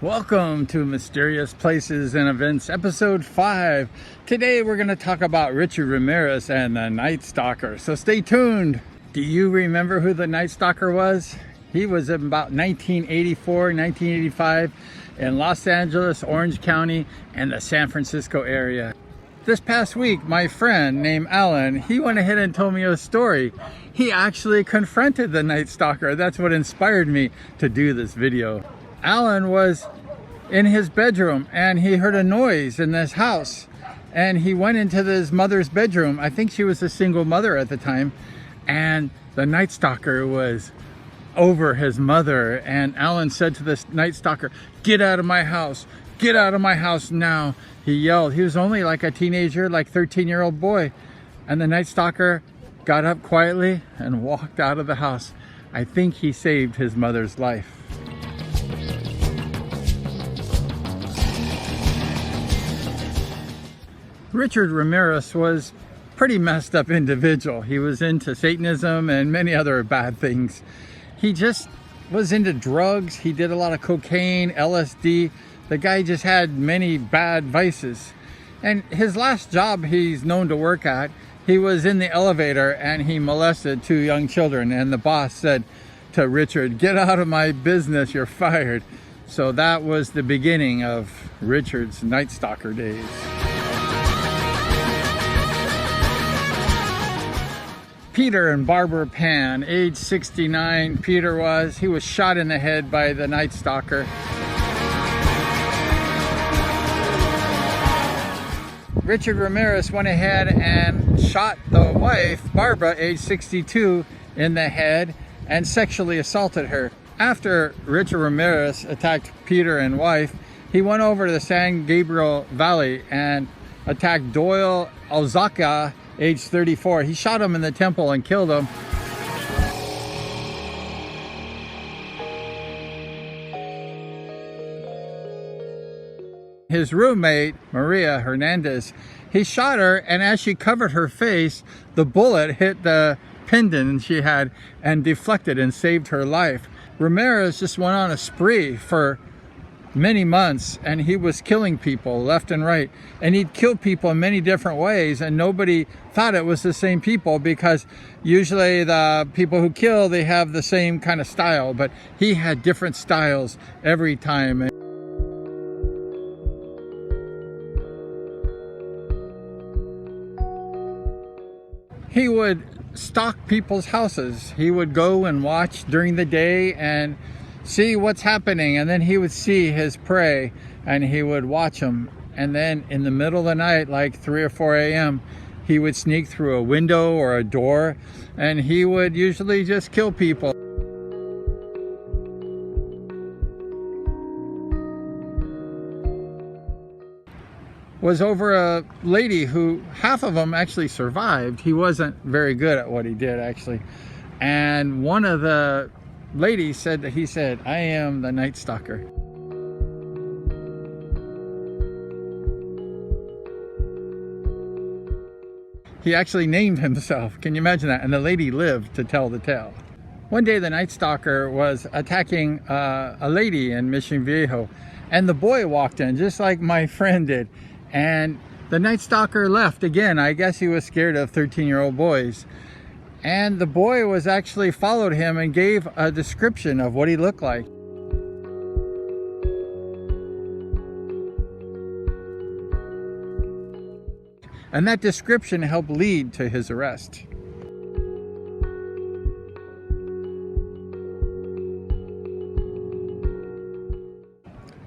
Welcome to Mysterious Places and Events, episode 5. Today we're going to talk about Richard Ramirez and the Night Stalker, so stay tuned. Do you remember who the Night Stalker was? He was in about 1984, 1985 in Los Angeles, Orange County, and the San Francisco area. This past week, my friend named Alan, he went ahead and told me a story. He actually confronted the Night Stalker. That's what inspired me to do this video. Alan was in his bedroom and he heard a noise in this house, and he went into his mother's bedroom. I think she was a single mother at the time, and the Night Stalker was over his mother. And Alan said to this Night Stalker, "Get out of my house, get out of my house now." He yelled. He was only like a teenager, like 13-year-old boy. And the Night Stalker got up quietly and walked out of the house. I think he saved his mother's life. Richard Ramirez was a pretty messed up individual. He was into Satanism and many other bad things. He just was into drugs. He did a lot of cocaine, LSD. The guy just had many bad vices. And his last job he's known to work at, he was in the elevator and he molested 2 young children. And the boss said to Richard, "Get out of my business, you're fired." So that was the beginning of Richard's Night Stalker days. Peter and Barbara Pan, age 69, Peter was. He was shot in the head by the Night Stalker. Richard Ramirez went ahead and shot the wife, Barbara, age 62, in the head and sexually assaulted her. After Richard Ramirez attacked Peter and wife, he went over to the San Gabriel Valley and attacked Doyle Alzaka, age 34. He shot him in the temple and killed him. His roommate, Maria Hernandez, he shot her, and as she covered her face, the bullet hit the pendant she had and deflected and saved her life. Ramirez just went on a spree for many months, and he was killing people left and right, and he'd kill people in many different ways, and nobody thought it was the same people, because usually the people who kill, they have the same kind of style, but he had different styles every time. He would stalk people's houses. He would go and watch during the day and see what's happening, and then he would see his prey and he would watch them, and then in the middle of the night, like 3 or 4 a.m., he would sneak through a window or a door, and he would usually just kill people. Was over a lady who, half of them actually survived. He wasn't very good at what he did, actually. And one of the ladies said that he said, "I am the Night Stalker." He actually named himself. Can you imagine that? And the lady lived to tell the tale. One day the Night Stalker was attacking a lady in Mission Viejo, and the boy walked in just like my friend did, and the Night Stalker left again. I guess he was scared of 13-year-old boys. And the boy was actually followed him and gave a description of what he looked like. And that description helped lead to his arrest.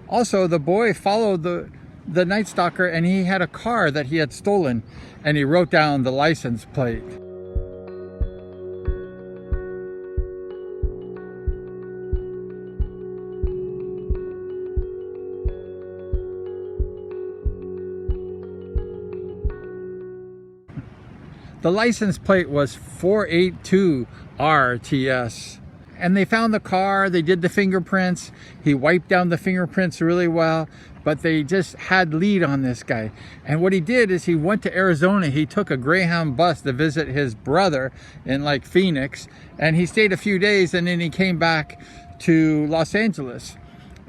Also, the boy followed the Night Stalker, and he had a car that he had stolen, and he wrote down the license plate. The license plate was 482 RTS. And they found the car, they did the fingerprints. He wiped down the fingerprints really well, but they just had lead on this guy. And what he did is he went to Arizona. He took a Greyhound bus to visit his brother in like Phoenix, and he stayed a few days, and then he came back to Los Angeles.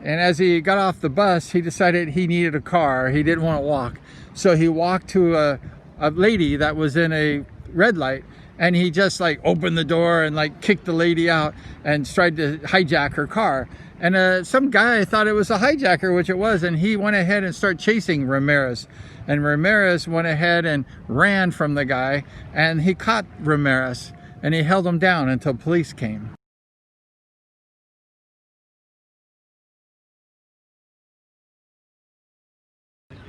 And as he got off the bus, he decided he needed a car. He didn't want to walk. So he walked to a lady that was in a red light, and he just like opened the door and like kicked the lady out and tried to hijack her car. And some guy thought it was a hijacker, which it was, and he went ahead and started chasing Ramirez. And Ramirez went ahead and ran from the guy, and he caught Ramirez, and he held him down until police came.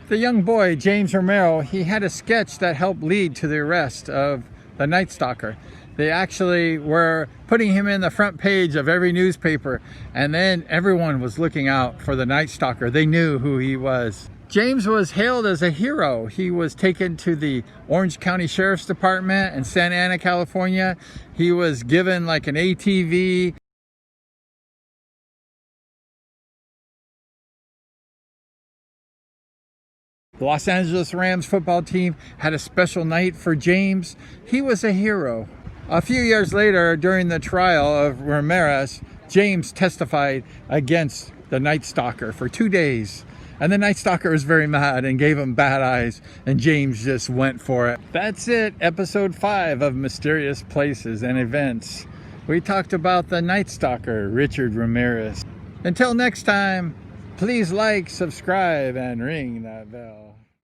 The young boy, James Romero, he had a sketch that helped lead to the arrest of the Night Stalker. They actually were putting him in the front page of every newspaper, and then everyone was looking out for the Night Stalker. They knew who he was. James was hailed as a hero. He was taken to the Orange County Sheriff's Department in Santa Ana, California. He was given like an ATV. The Los Angeles Rams football team had a special night for James. He was a hero. A few years later, during the trial of Ramirez, James testified against the Night Stalker for 2 days. And the Night Stalker was very mad and gave him bad eyes, and James just went for it. That's it, episode 5 of Mysterious Places and Events. We talked about the Night Stalker, Richard Ramirez. Until next time, please like, subscribe, and ring that bell.